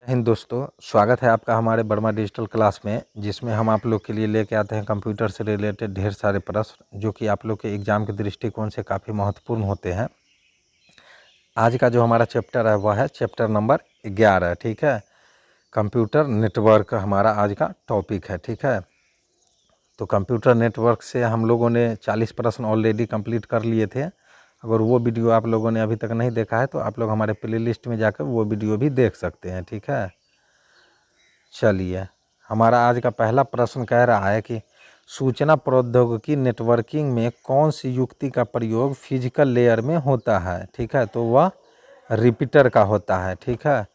हिंद दोस्तों, स्वागत है आपका हमारे वर्मा डिजिटल क्लास में, जिसमें हम आप लोग के लिए लेके आते हैं कंप्यूटर से रिलेटेड ढेर सारे प्रश्न जो कि आप लोग के एग्ज़ाम के दृष्टिकोण से काफ़ी महत्वपूर्ण होते हैं। आज का जो हमारा चैप्टर है वह है चैप्टर नंबर 11। ठीक है, कंप्यूटर नेटवर्क हमारा आज का टॉपिक है। ठीक है, तो कंप्यूटर नेटवर्क से हम लोगों ने 40 प्रश्न ऑलरेडी कंप्लीट कर लिए थे। अगर वो वीडियो आप लोगों ने अभी तक नहीं देखा है तो आप लोग हमारे प्लेलिस्ट में जाकर वो वीडियो भी देख सकते हैं। ठीक है, चलिए हमारा आज का पहला प्रश्न कह रहा है कि सूचना प्रौद्योगिकी नेटवर्किंग में कौन सी युक्ति का प्रयोग फिजिकल लेयर में होता है। ठीक है, तो वह रिपीटर का होता है। ठीक है,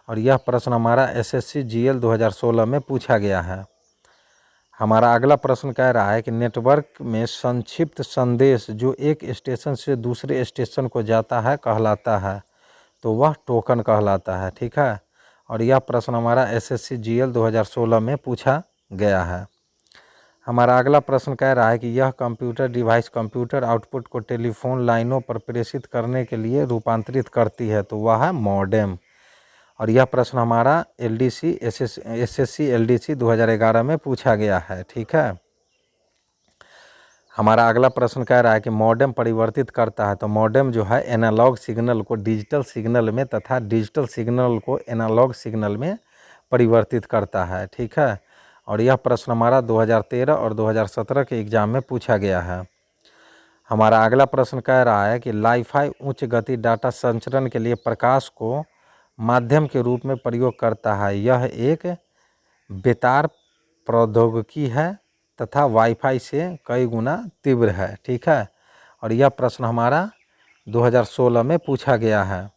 और यह प्रश्न हमारा एसएससी जीएल 2016 में पूछा गया है। हमारा अगला प्रश्न कह रहा है कि नेटवर्क में संक्षिप्त संदेश जो एक स्टेशन से दूसरे स्टेशन को जाता है कहलाता है, तो वह टोकन कहलाता है। ठीक है, और यह प्रश्न हमारा एसएससी जीएल 2016 में पूछा गया है। हमारा अगला प्रश्न कह रहा है कि यह कंप्यूटर डिवाइस कंप्यूटर आउटपुट को टेलीफोन लाइनों पर प्रेषित करने के लिए रूपांतरित करती है, तो वह है मॉडेम। और यह प्रश्न हमारा एसएससी एलडीसी 2011 में पूछा गया है। ठीक है, हमारा अगला प्रश्न कह रहा है कि मॉडेम परिवर्तित करता है, तो मॉडेम जो है एनालॉग सिग्नल को डिजिटल सिग्नल में तथा डिजिटल सिग्नल को एनालॉग सिग्नल में परिवर्तित करता है। ठीक है, और यह प्रश्न हमारा 2013 और 2017 के एग्ज़ाम में पूछा गया है। हमारा अगला प्रश्न कह रहा है कि लाईफाई उच्च गति डाटा संचरण के लिए प्रकाश को माध्यम के रूप में प्रयोग करता है। यह एक बेतार प्रौद्योगिकी है तथा वाईफाई से कई गुना तीव्र है। ठीक है, और यह प्रश्न हमारा 2016 में पूछा गया है।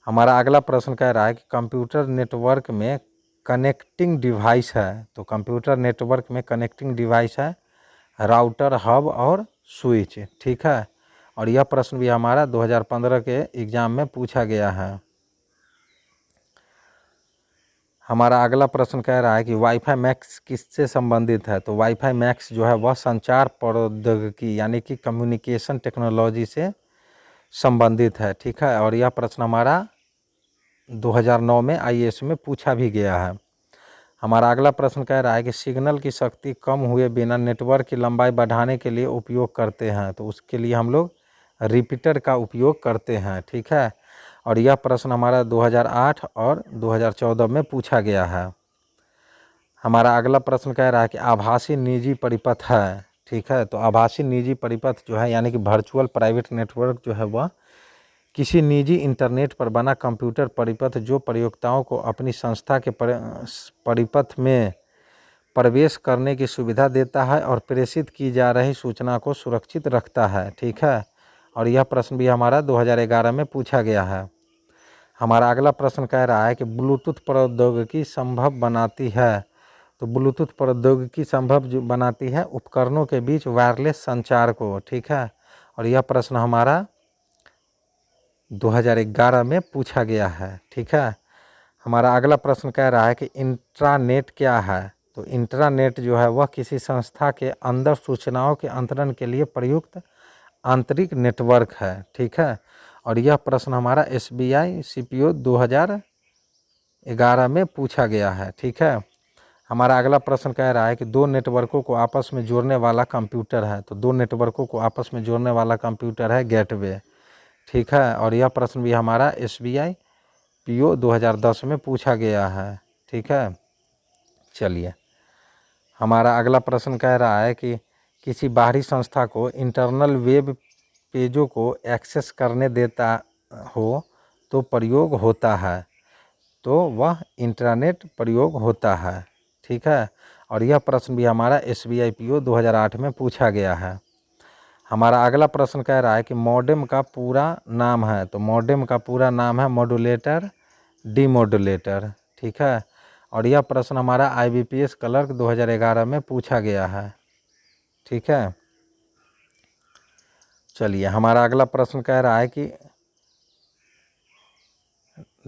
हमारा अगला प्रश्न कह रहा है कि कंप्यूटर नेटवर्क में कनेक्टिंग डिवाइस है, तो कंप्यूटर नेटवर्क में कनेक्टिंग डिवाइस है राउटर, हब और स्विच। ठीक है, और यह प्रश्न भी हमारा 2015 के एग्ज़ाम में पूछा गया है। हमारा अगला प्रश्न कह रहा है कि वाईफाई मैक्स किससे संबंधित है, तो वाईफाई मैक्स जो है वह संचार प्रौद्योगिकी यानी कि कम्युनिकेशन टेक्नोलॉजी से संबंधित है। ठीक है, और यह प्रश्न हमारा 2009 में आईएएस में पूछा भी गया है। हमारा अगला प्रश्न कह रहा है कि सिग्नल की शक्ति कम हुए बिना नेटवर्क की लंबाई बढ़ाने के लिए उपयोग करते हैं, तो उसके लिए हम लोग रिपीटर का उपयोग करते हैं। ठीक है, और यह प्रश्न हमारा 2008 और 2014 में पूछा गया है। हमारा अगला प्रश्न कह रहा है कि आभासी निजी परिपथ है। ठीक है, तो आभासी निजी परिपथ जो है यानी कि वर्चुअल प्राइवेट नेटवर्क जो है वह किसी निजी इंटरनेट पर बना कंप्यूटर परिपथ जो प्रयोक्ताओं को अपनी संस्था के परिपथ में प्रवेश करने की सुविधा देता है और प्रेषित की जा रही सूचना को सुरक्षित रखता है। ठीक है, और यह प्रश्न भी हमारा 2011 में पूछा गया है। हमारा अगला प्रश्न कह रहा है कि ब्लूटूथ प्रौद्योगिकी संभव बनाती है, तो ब्लूटूथ प्रौद्योगिकी संभव जो बनाती है उपकरणों के बीच वायरलेस संचार को। ठीक है, और यह प्रश्न हमारा 2011 में पूछा गया है। ठीक है, हमारा अगला प्रश्न कह रहा है कि इंट्रानेट क्या है, तो इंट्रानेट जो है वह किसी संस्था के अंदर सूचनाओं के अंतरण के लिए प्रयुक्त आंतरिक नेटवर्क है। ठीक है, और यह प्रश्न हमारा एसबीआई सीपीओ 2011 में पूछा गया है। ठीक है, हमारा अगला प्रश्न कह रहा है कि दो नेटवर्कों को आपस में जोड़ने वाला कंप्यूटर है, तो दो नेटवर्कों को आपस में जोड़ने वाला कंप्यूटर है गेटवे। ठीक है, और यह प्रश्न भी हमारा एसबीआई पीओ 2010 में पूछा गया है। ठीक है, चलिए हमारा अगला प्रश्न कह रहा है कि किसी बाहरी संस्था को इंटरनल वेब पेजों को एक्सेस करने देता हो तो प्रयोग होता है, तो वह इंटरनेट प्रयोग होता है। ठीक है, और यह प्रश्न भी हमारा एसबीआई पीओ 2008 में पूछा गया है। हमारा अगला प्रश्न कह रहा है कि मॉडेम का पूरा नाम है, तो मॉडेम का पूरा नाम है मॉड्यूलेटर डीमॉड्यूलेटर। ठीक है, और यह प्रश्न हमारा आईबीपीएस क्लर्क 2011 में पूछा गया है। ठीक है, चलिए हमारा अगला प्रश्न कह रहा है कि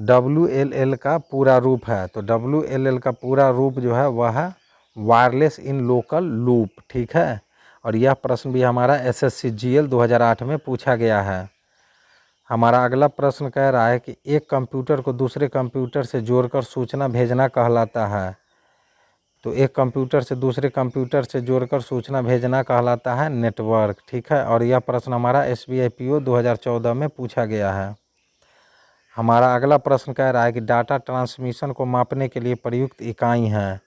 WLL का पूरा रूप है, तो WLL का पूरा रूप जो है वह है वायरलेस इन लोकल लूप। ठीक है, और यह प्रश्न भी हमारा एसएससी जीएल 2008 में पूछा गया है। हमारा अगला प्रश्न कह रहा है कि एक कंप्यूटर को दूसरे कंप्यूटर से जोड़कर सूचना भेजना कहलाता है। तो एक कंप्यूटर से दूसरे कंप्यूटर से जोड़कर सूचना भेजना कहलाता है नेटवर्क। ठीक है, और यह प्रश्न हमारा SBI PO 2014 में पूछा गया है। हमारा अगला प्रश्न कह रहा है कि डाटा ट्रांसमिशन को मापने के लिए प्रयुक्त इकाई है।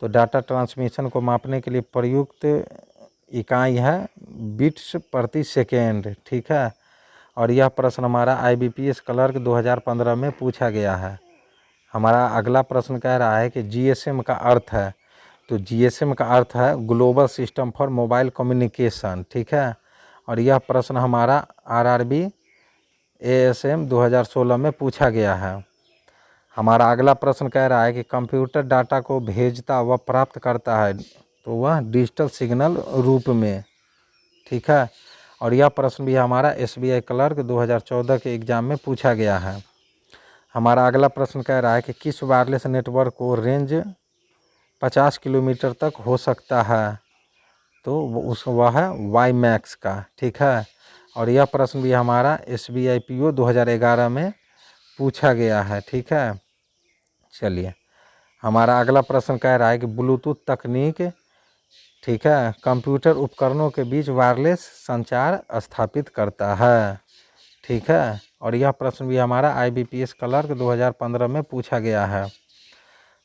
तो डाटा ट्रांसमिशन को मापने के लिए प्रयुक्त इकाई है बिट्स प्रति सेकेंड। ठीक है, और यह प्रश्न हमारा IBPS क्लर्क 2015 में पूछा गया है। हमारा अगला प्रश्न कह रहा है कि GSM का अर्थ है। तो GSM का अर्थ है global system for mobile communication. ठीक है, और यह प्रश्न हमारा RRB ASM 2016 में पूछा गया है। हमारा अगला प्रश्न कह रहा है कि कंप्यूटर डाटा को भेजता व प्राप्त करता है तो वह डिजिटल सिग्नल रूप में। ठीक है, और यह प्रश्न भी हमारा SBI क्लर्क 2014 के एग्ज़ाम में पूछा गया है। हमारा अगला प्रश्न कह रहा है कि किस वायरलेस नेटवर्क को रेंज 50 किलोमीटर तक हो सकता है। तो वह है WiMAX का। ठीक है, और यह प्रश्न भी हमारा SBI PO 2011 में पूछा गया है। ठीक है, चलिए हमारा अगला प्रश्न कह रहा है कि ब्लूटूथ तकनीक, ठीक है, कंप्यूटर उपकरणों के बीच वायरलेस संचार स्थापित करता है। ठीक है, और यह प्रश्न भी हमारा IBPS क्लर्क 2015 में पूछा गया है।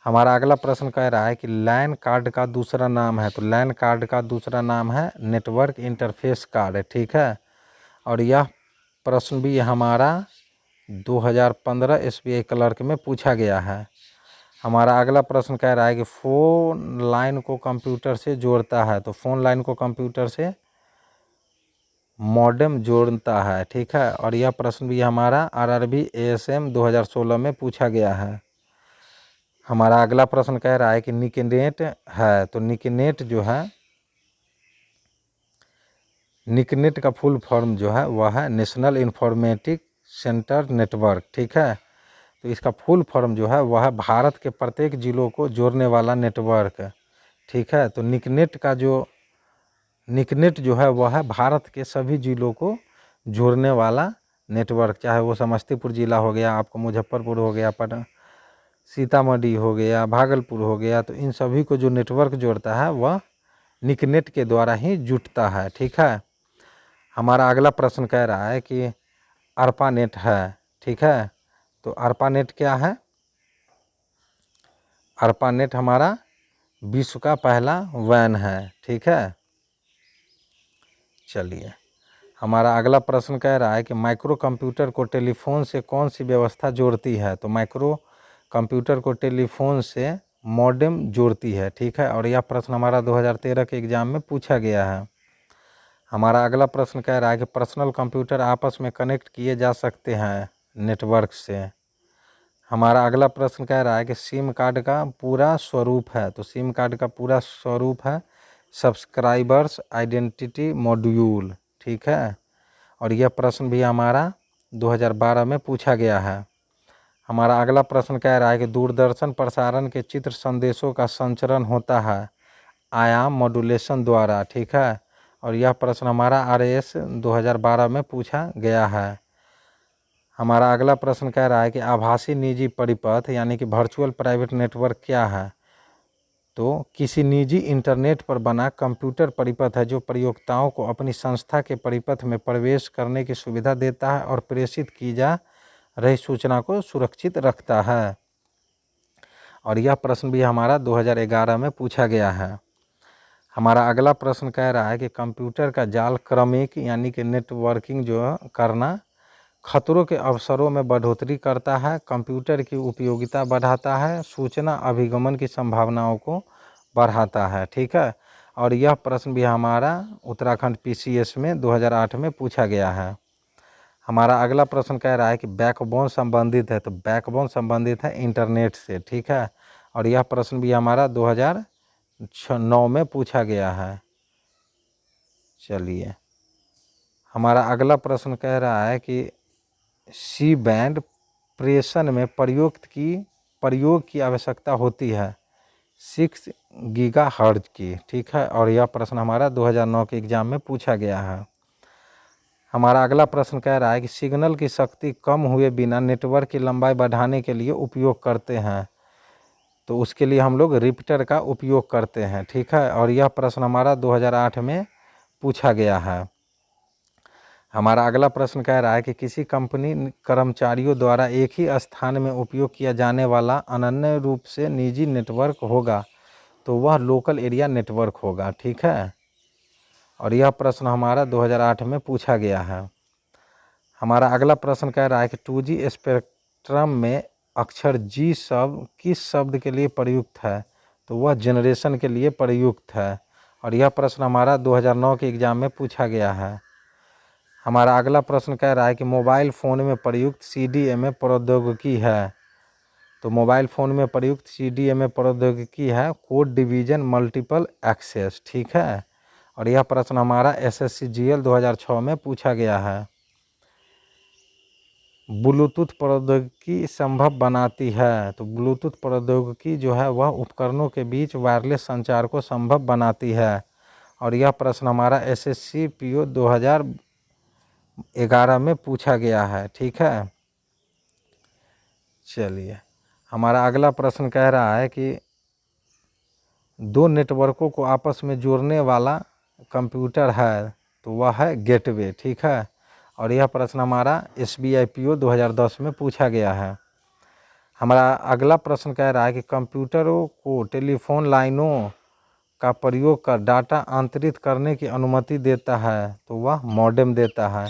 हमारा अगला प्रश्न कह रहा है कि लैन कार्ड का दूसरा नाम है। तो लैन कार्ड का दूसरा नाम है नेटवर्क इंटरफेस कार्ड। ठीक है, और यह प्रश्न भी हमारा 2015 SBI क्लर्क में पूछा गया है। हमारा अगला प्रश्न कह रहा है कि फ़ोन लाइन को कंप्यूटर से जोड़ता है। तो फ़ोन लाइन को कंप्यूटर से मॉडेम जोड़ता है। ठीक है, और यह प्रश्न भी हमारा RRB ASM 2016 में पूछा गया है। हमारा अगला प्रश्न कह रहा है कि निकनेट है। तो निकनेट जो है, निकनेट का फुल फॉर्म जो है वह है नेशनल इन्फॉर्मेटिक सेंटर नेटवर्क। ठीक है, तो इसका फुल फॉर्म जो है वह है भारत के प्रत्येक जिलों को जोड़ने वाला नेटवर्क। ठीक है, तो निकनेट जो है वह है भारत के सभी जिलों को जोड़ने वाला नेटवर्क, चाहे वो समस्तीपुर ज़िला हो गया, आपको मुजफ्फरपुर हो गया, सीतामढ़ी हो गया, भागलपुर हो गया, तो इन सभी को जो नेटवर्क जोड़ता है वह निकनेट के द्वारा ही जुटता है। ठीक है, हमारा अगला प्रश्न कह रहा है कि ARPANET है। ठीक है, तो ARPANET क्या है? ARPANET हमारा विश्व का पहला WAN है। ठीक है, चलिए हमारा अगला प्रश्न कह रहा है कि माइक्रो कंप्यूटर को टेलीफोन से कौन सी व्यवस्था जोड़ती है। तो माइक्रो कंप्यूटर को टेलीफोन से मॉडेम जोड़ती है। ठीक है, और यह प्रश्न हमारा 2013 के एग्ज़ाम में पूछा गया है। हमारा अगला प्रश्न कह रहा है कि पर्सनल कंप्यूटर आपस में कनेक्ट किए जा सकते हैं नेटवर्क से। हमारा अगला प्रश्न कह रहा है कि सिम कार्ड का पूरा स्वरूप है। तो सिम कार्ड का पूरा स्वरूप है सब्सक्राइबर्स आइडेंटिटी मॉड्यूल। ठीक है, और यह प्रश्न भी हमारा 2012 में पूछा गया है। हमारा अगला प्रश्न कह रहा है कि दूरदर्शन प्रसारण के चित्र संदेशों का संचरण होता है आयाम मॉड्यूलेशन द्वारा। ठीक है, और यह प्रश्न हमारा RAS 2012 में पूछा गया है। हमारा अगला प्रश्न कह रहा है कि आभासी निजी परिपथ यानी कि वर्चुअल प्राइवेट नेटवर्क क्या है। तो किसी निजी इंटरनेट पर बना कंप्यूटर परिपथ है जो प्रयोक्ताओं को अपनी संस्था के परिपथ में प्रवेश करने की सुविधा देता है और प्रेषित की जा रही सूचना को सुरक्षित रखता है। और यह प्रश्न भी हमारा 2011 में पूछा गया है। हमारा अगला प्रश्न कह रहा है कि कंप्यूटर का जाल क्रमिक यानी कि नेटवर्किंग जो करना खतरों के अवसरों में बढ़ोतरी करता है, कंप्यूटर की उपयोगिता बढ़ाता है, सूचना अभिगमन की संभावनाओं को बढ़ाता है। ठीक है, और यह प्रश्न भी हमारा उत्तराखंड PCS में 2008 में पूछा गया है। हमारा अगला प्रश्न कह रहा है कि बैकबोन संबंधित है। तो बैकबोन संबंधित है इंटरनेट से। ठीक है, और यह प्रश्न भी हमारा 2009 में पूछा गया है। चलिए हमारा अगला प्रश्न कह रहा है कि सी बैंड प्रेषण में प्रयोग की आवश्यकता होती है 6 गीगाहर्ट्ज की। ठीक है, और यह प्रश्न हमारा 2009 के एग्ज़ाम में पूछा गया है। हमारा अगला प्रश्न कह रहा है कि सिग्नल की शक्ति कम हुए बिना नेटवर्क की लंबाई बढ़ाने के लिए उपयोग करते हैं, तो उसके लिए हम लोग रिपीटर का उपयोग करते हैं। ठीक है, और यह प्रश्न हमारा 2008 में पूछा गया है। हमारा अगला प्रश्न कह रहा है कि किसी कंपनी कर्मचारियों द्वारा एक ही स्थान में उपयोग किया जाने वाला अनन्य रूप से निजी नेटवर्क होगा, तो वह लोकल एरिया नेटवर्क होगा। ठीक है, और यह प्रश्न हमारा 2008 में पूछा गया है। हमारा अगला प्रश्न कह रहा है कि 2G स्पेक्ट्रम में अक्षर G शब्द किस शब्द के लिए प्रयुक्त है, तो वह जनरेशन के लिए प्रयुक्त है, और यह प्रश्न हमारा 2009 के एग्ज़ाम में पूछा गया है। हमारा अगला प्रश्न कह रहा है कि मोबाइल फ़ोन में प्रयुक्त CDMA प्रौद्योगिकी है, तो मोबाइल फ़ोन में प्रयुक्त CDMA प्रौद्योगिकी है कोड डिवीज़न मल्टीपल एक्सेस। ठीक है, और यह प्रश्न हमारा SSCGL 2006 में पूछा गया है। ब्लूटूथ प्रौद्योगिकी संभव बनाती है, तो ब्लूटूथ प्रौद्योगिकी जो है वह उपकरणों के बीच वायरलेस संचार को संभव बनाती है, और यह प्रश्न हमारा SSC PO 2011 में पूछा गया है। ठीक है, चलिए हमारा अगला प्रश्न कह रहा है कि दो नेटवर्कों को आपस में जोड़ने वाला कंप्यूटर है, तो वह है गेटवे। ठीक है, और यह प्रश्न हमारा SBI PO 2010 में पूछा गया है। हमारा अगला प्रश्न कह रहा है कि कंप्यूटरों को टेलीफोन लाइनों का प्रयोग कर डाटा अंतरित करने की अनुमति देता है, तो वह मॉडेम देता है,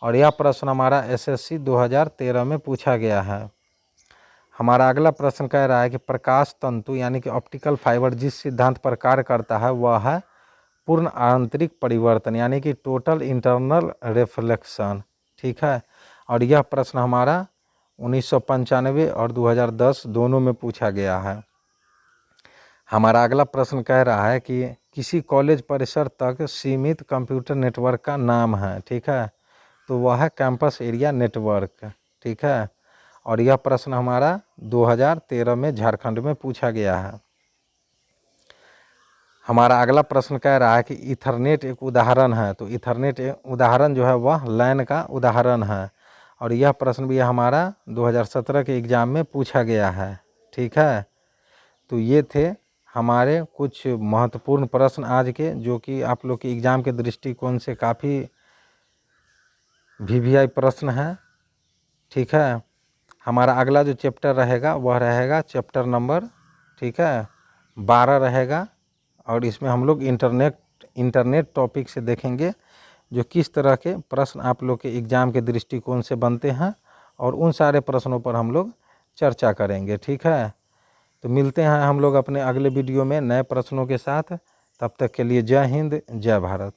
और यह प्रश्न हमारा SSC 2013 में पूछा गया है। हमारा अगला प्रश्न कह रहा है कि प्रकाश तंतु यानी कि ऑप्टिकल फाइबर जिस सिद्धांत पर कार्य करता है वह है पूर्ण आंतरिक परिवर्तन यानी कि टोटल इंटरनल रिफ्लेक्शन। ठीक है, और यह प्रश्न हमारा 1995 और 2010 दोनों में पूछा गया है। हमारा अगला प्रश्न कह रहा है कि किसी कॉलेज परिसर तक सीमित कंप्यूटर नेटवर्क का नाम है। ठीक है, तो वह है कैंपस एरिया नेटवर्क। ठीक है, और यह प्रश्न हमारा 2013 में झारखंड में पूछा गया है। हमारा अगला प्रश्न कह रहा है कि ईथरनेट एक उदाहरण है, तो ईथरनेट एक उदाहरण जो है वह लैन का उदाहरण है, और यह प्रश्न भी हमारा 2017 के एग्ज़ाम में पूछा गया है। ठीक है, तो ये थे हमारे कुछ महत्वपूर्ण प्रश्न आज के, जो कि आप लोग के एग्ज़ाम के दृष्टिकोण से काफ़ी VVI प्रश्न हैं। ठीक है, हमारा अगला जो चैप्टर रहेगा वह रहेगा चैप्टर नंबर 12 रहेगा, और इसमें हम लोग इंटरनेट टॉपिक से देखेंगे जो किस तरह के प्रश्न आप लोग के एग्ज़ाम के दृष्टिकोण से बनते हैं, और उन सारे प्रश्नों पर हम लोग चर्चा करेंगे। ठीक है, तो मिलते हैं हम लोग अपने अगले वीडियो में नए प्रश्नों के साथ। तब तक के लिए जय हिंद, जय भारत।